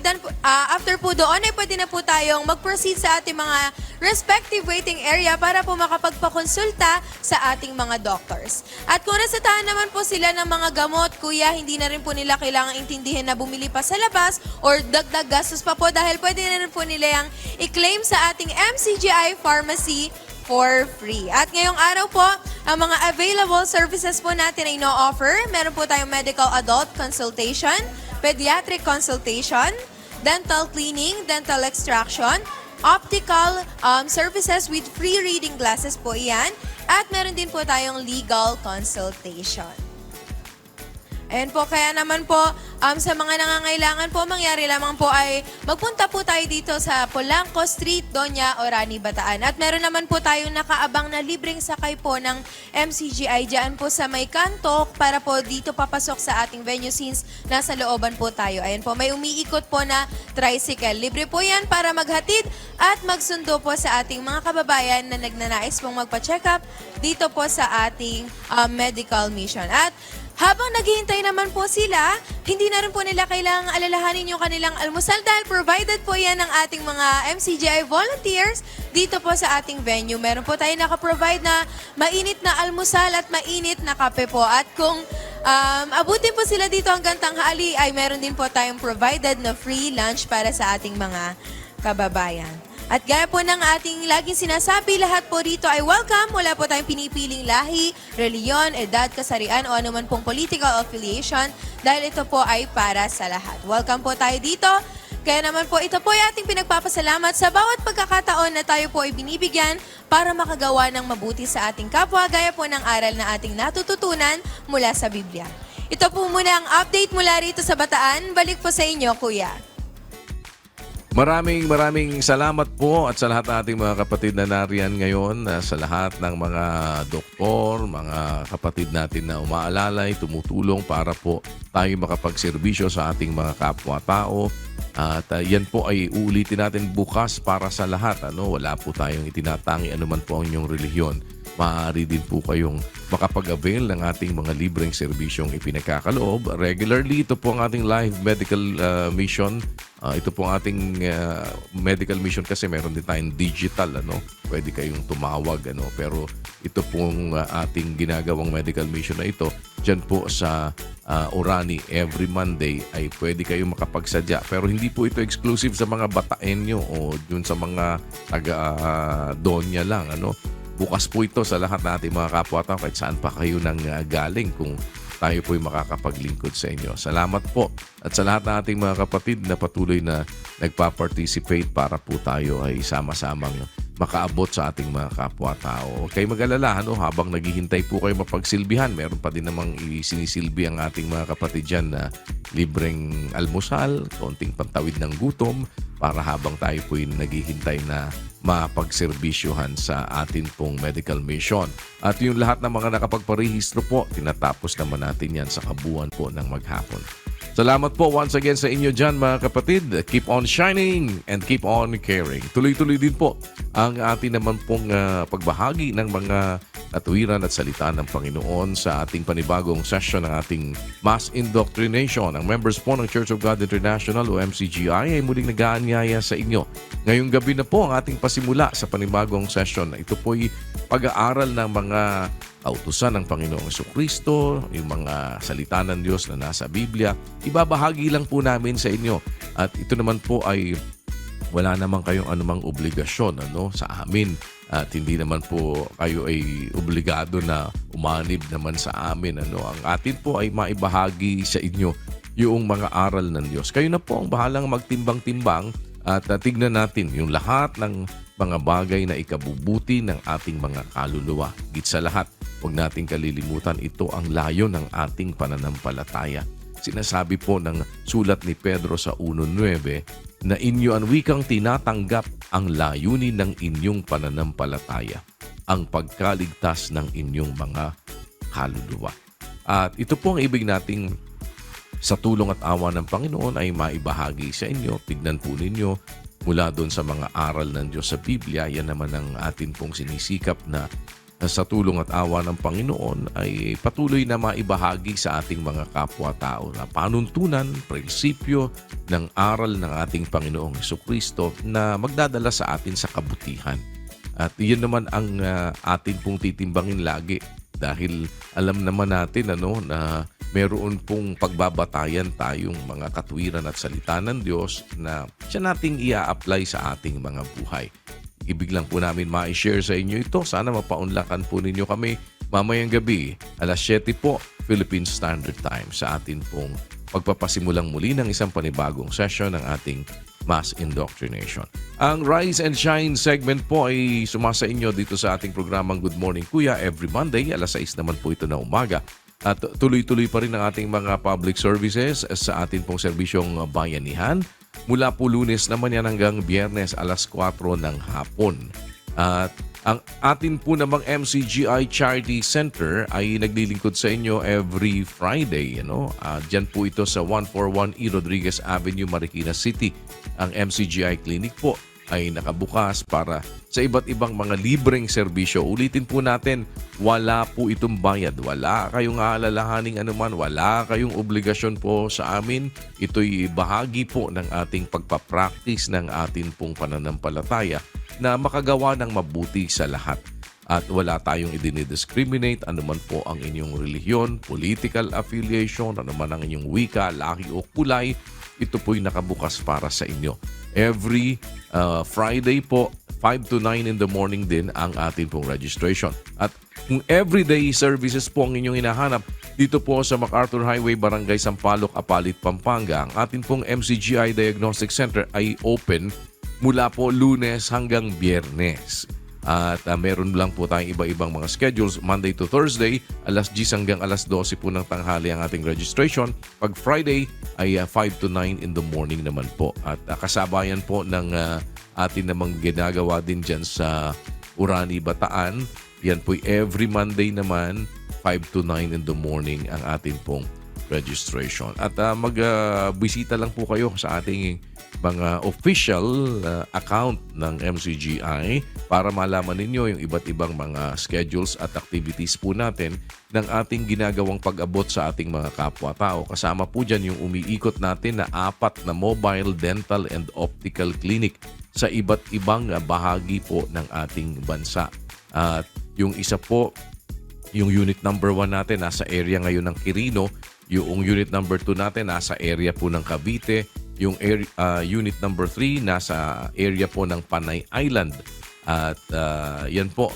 doon ay pwede na po tayong mag-proceed sa ating mga respective waiting area para po makapagpakonsulta sa ating mga doctors. At kung nasatahan naman po sila ng mga gamot, Kuya, hindi na rin po nila kailangang intindihin na bumili pa sa labas or dagdag gastos pa po dahil pwede na rin po nila yung i-claim sa ating MCGI Pharmacy for free. At ngayong araw po, ang mga available services po natin ay no-offer. Meron po tayong medical adult consultation, pediatric consultation, dental cleaning, dental extraction, optical services with free reading glasses po iyan. At meron din po tayong legal consultation. Ayan po, kaya naman po sa mga nangangailangan po, mangyari lamang po ay magpunta po tayo dito sa Pulangco Street, Doña Orani, Bataan. At meron naman po tayong nakaabang na libreng sakay po ng MCGI dyan po sa may kanto para po dito papasok sa ating venue since nasa looban po tayo. Ayan po, may umiikot po na tricycle. Libre po yan para maghatid at magsundo po sa ating mga kababayan na nagnanais pong magpa-check up dito po sa ating medical mission. At habang naghihintay naman po sila, hindi na rin po nila kailangang alalahanin yung kanilang almusal dahil provided po yan ng ating mga MCGI volunteers dito po sa ating venue. Meron po tayo nakaprovide na mainit na almusal at mainit na kape po. At kung abutin po sila dito hanggang tanghali, ay meron din po tayong provided na free lunch para sa ating mga kababayan. At gaya po ng ating laging sinasabi, lahat po dito ay welcome. Wala po tayong pinipiling lahi, reliyon, edad, kasarian o anuman pong political affiliation dahil ito po ay para sa lahat. Welcome po tayo dito. Kaya naman po ito po ay ating pinagpapasalamat sa bawat pagkakataon na tayo po ay binibigyan para makagawa ng mabuti sa ating kapwa gaya po ng aral na ating natututunan mula sa Biblia. Ito po muna ang update mula rito sa Bataan. Balik po sa inyo, Kuya. Maraming salamat po at sa lahat ng ating mga kapatid na nariyan ngayon, sa lahat ng mga doktor, mga kapatid natin na umaalalay, tumutulong para po tayo makapagserbisyo sa ating mga kapwa-tao. At yan po ay uulitin natin bukas para sa lahat. Wala po tayong itinatangi anuman po ang inyong relihiyon. Maaari din po kayong makapag-avail ng ating mga libreng serbisyong ipinagkakaloob. Regularly, ito po ang ating live medical mission. Ito po ang ating medical mission kasi meron din tayong digital. Pwede kayong tumawag. Pero ito pong ating ginagawang medical mission na ito, dyan po sa Orani, every Monday ay pwede kayong makapagsadya. Pero hindi po ito exclusive sa mga Bataenyo o dun sa mga taga-Donya lang. Bukas po ito sa lahat ng ating mga kapwa-tao kahit saan pa kayo nang galing kung tayo po'y makakapaglingkod sa inyo. Salamat po. At sa lahat ng ating mga kapatid na patuloy na nagpa-participate para po tayo ay sama-samang makaabot sa ating mga kapwa-tao. Huwag kayong mag-alala, habang naghihintay po kayo mapagsilbihan, meron pa din namang isinisilbi ang ating mga kapatid dyan na libreng almusal, konting pantawid ng gutom, para habang tayo po'y naghihintay na mapagserbisyohan sa atin pong medical mission. At yung lahat ng mga nakapagparehistro po, tinatapos naman natin yan sa kabuuan po ng maghapon. Salamat po once again sa inyo dyan mga kapatid. Keep on shining and keep on caring. Tuloy-tuloy din po ang atin naman pong pagbahagi ng mga katuwiran at salita ng Panginoon sa ating panibagong session ng ating Mass Indoctrination. Ang members po ng Church of God International o MCGI ay muling nag-aanyaya sa inyo. Ngayong gabi na po ang ating pasimula sa panibagong session. Ito po'y pag-aaral ng mga kautusan ng Panginoong Jesucristo, yung mga salita ng Diyos na nasa Biblia. Ibabahagi lang po namin sa inyo. At ito naman po ay wala naman kayong anumang obligasyon sa amin. At hindi naman po kayo ay obligado na umanib naman sa amin. Ang atin po ay maibahagi sa inyo yung mga aral ng Diyos. Kayo na po ang bahalang magtimbang-timbang at tignan natin yung lahat ng mga bagay na ikabubuti ng ating mga kaluluwa. Higit sa lahat, huwag nating kalilimutan ito ang layo ng ating pananampalataya. Sinasabi po ng sulat ni Pedro sa 1:9 na inyo ang wikang tinatanggap ang layunin ng inyong pananampalataya, ang pagkaligtas ng inyong mga kaluluwa. At ito po ang ibig nating sa tulong at awa ng Panginoon ay maibahagi sa inyo. Tignan po ninyo mula doon sa mga aral ng Diyos sa Biblia. Yan naman ang atin pong sinisikap na sa tulong at awa ng Panginoon ay patuloy na maibahagi sa ating mga kapwa-tao na panuntunan, prinsipyo ng aral ng ating Panginoong Jesucristo na magdadala sa atin sa kabutihan. At iyan naman ang atin pong titimbangin lagi dahil alam naman natin na meron pong pagbabatayan tayong mga katuwiran at salita ng Diyos na siya nating ia-apply sa ating mga buhay. Ibig lang po namin ma-share sa inyo ito. Sana mapaunlakan po ninyo kami mamayang gabi, alas 7 po, Philippine Standard Time sa atin pong pagpapasimulang muli ng isang panibagong session ng ating Mass Indoctrination. Ang Rise and Shine segment po ay sumasa inyo dito sa ating programang Good Morning Kuya every Monday. Alas 6 naman po ito na umaga. At tuloy-tuloy pa rin ang ating mga public services sa atin pong serbisyong bayanihan. Mula po Lunes naman yan hanggang Biyernes alas 4 ng hapon. At ang atin po namang MCGI Charity Center ay naglilingkod sa inyo every Friday. Diyan po ito sa 141 E. Rodriguez Avenue, Marikina City. Ang MCGI Clinic po ay nakabukas para sa iba't ibang mga libreng serbisyo. Ulitin po natin, wala po itong bayad. Wala kayong aalalahaning anuman. Wala kayong obligasyon po sa amin. Ito'y bahagi po ng ating pagpapractice ng ating pong pananampalataya na makagawa ng mabuti sa lahat. At wala tayong idinidiscriminate anuman po ang inyong relihiyon, political affiliation, anuman ang inyong wika, lahi o kulay. Ito po'y nakabukas para sa inyo. Every Friday po, 5 to 9 in the morning din ang ating pong registration. At kung everyday services po ang inyong hinahanap, dito po sa MacArthur Highway, Barangay Sampaloc, Apalit, Pampanga, ang ating pong MCGI Diagnostic Center ay open mula po Lunes hanggang Biyernes. At meron lang po tayong iba-ibang mga schedules. Monday to Thursday, alas 10 hanggang alas 12 po ng tanghali ang ating registration. Pag Friday ay 5 to 9 in the morning naman po. At kasabayan po ng atin namang ginagawa din dyan sa Urani, Bataan. Yan po every Monday naman, 5 to 9 in the morning ang atin pong registration. At magbisita lang po kayo sa ating mga official account ng MCGI para malaman ninyo yung iba't ibang mga schedules at activities po natin ng ating ginagawang pag-abot sa ating mga kapwa-tao. Kasama po dyan yung umiikot natin na 4 na mobile dental and optical clinic sa iba't ibang bahagi po ng ating bansa. At yung isa po, yung unit number 1 natin nasa area ngayon ng Quirino. Yung unit number 2 natin nasa area po ng Cavite. Yung unit number 3 nasa area po ng Panay Island. At yan po,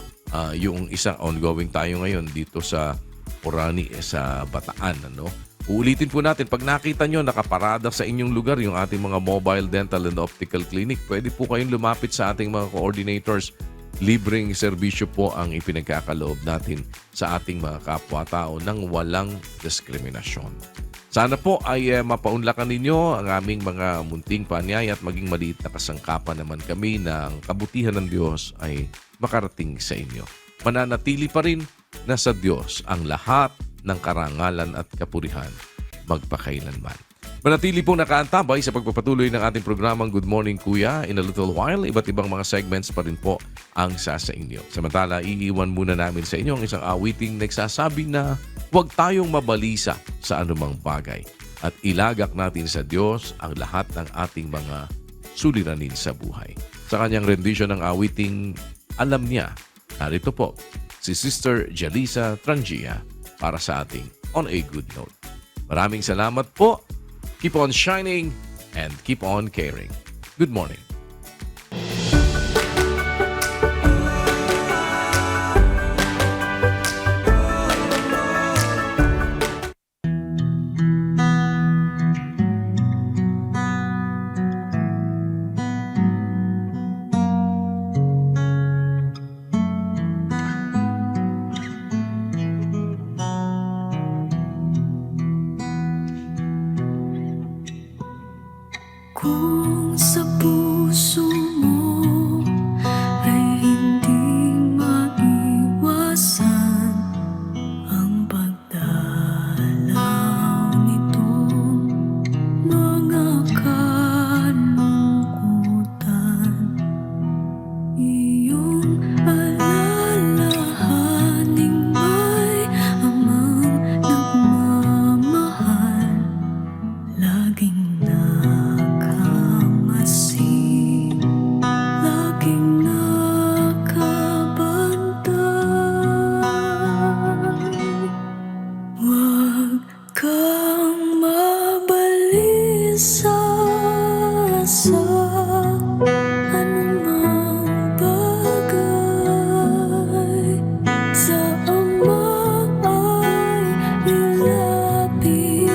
yung isang ongoing tayo ngayon dito sa Orani, sa Bataan. Ano? Uulitin po natin, pag nakita nyo nakaparada sa inyong lugar yung ating mga mobile dental and optical clinic, pwede po kayong lumapit sa ating mga coordinators. Libreng serbisyo po ang ipinagkakaloob natin sa ating mga kapwa-tao ng walang diskriminasyon. Sana po ay mapaunlakan ninyo ang aming mga munting paanyaya at maging maliit na kasangkapan naman kami na ang kabutihan ng Diyos ay makarating sa inyo. Mananatili pa rin na sa Diyos ang lahat ng karangalan at kapurihan magpakailanman. Manatili pong nakaantabay sa pagpapatuloy ng ating programang Good Morning Kuya. In a little while, iba't ibang mga segments pa rin po ang sa inyo. Samantala, iiwan muna namin sa inyo ang isang awiting nagsasabi na huwag tayong mabalisa sa anumang bagay at ilagak natin sa Diyos ang lahat ng ating mga suliranin sa buhay. Sa kanyang rendition ng awiting Alam Niya, narito po si Sister Jalisa Trangia para sa ating On a Good Note. Maraming salamat po. Keep on shining and keep on caring. Good morning. Kung sa puso mo ay hindi maiwasan ang pagdalaw nitong mga kalungkutan, iyong alalahaning may amang nagmamahal, laging laging nakabantay. Huwag kang mabalisa sa anumang bagay. Sa Ama ay ilapit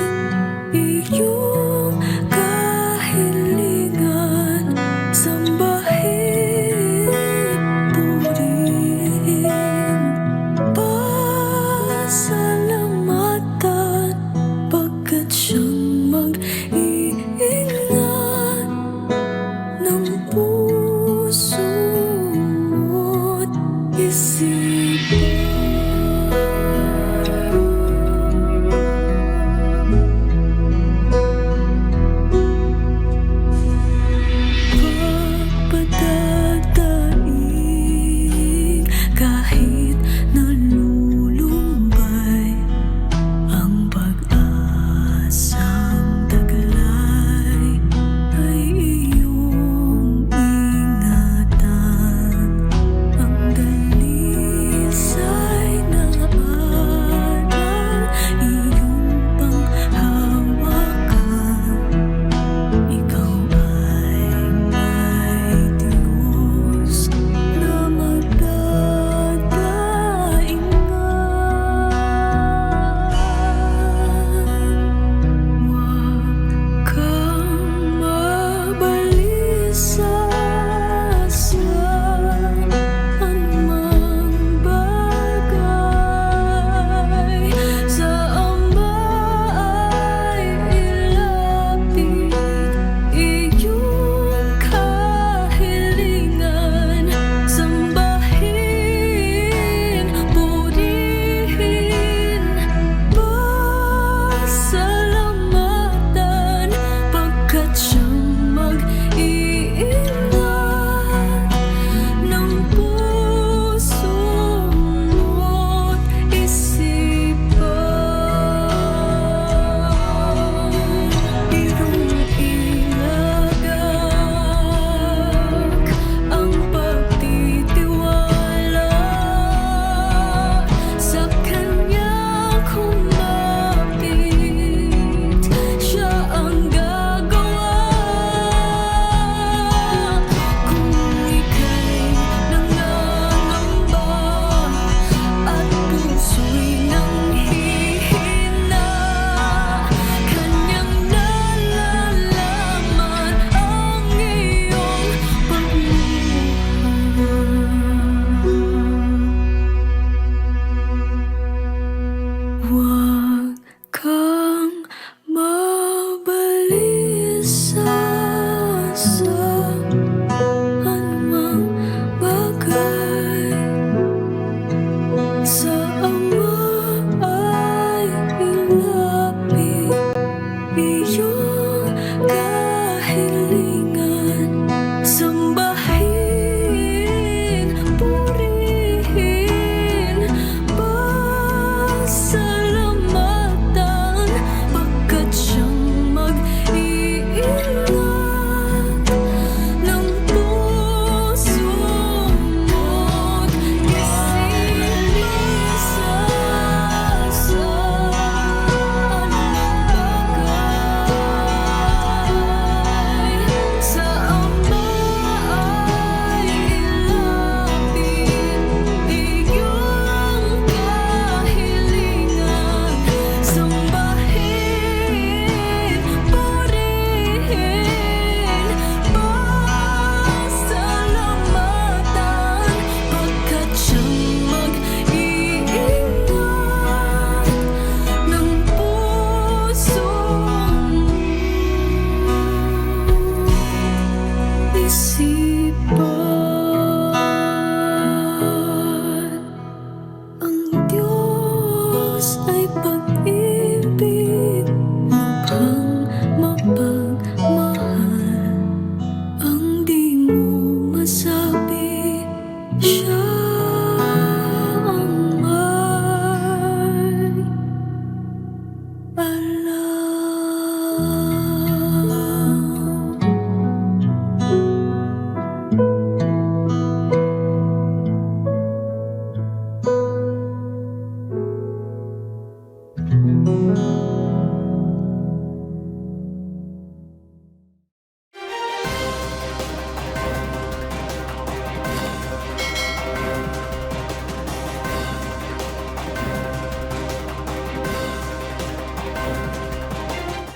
iyong kahilingan, sambahin, purihin, pasalamatan, pagkat siyang mag-iingat ng puso mo't isipan. Pagpadadaig kahit nalulumbay, ang pag-asang taglay ay iyong ingatan. Ang daliri Thank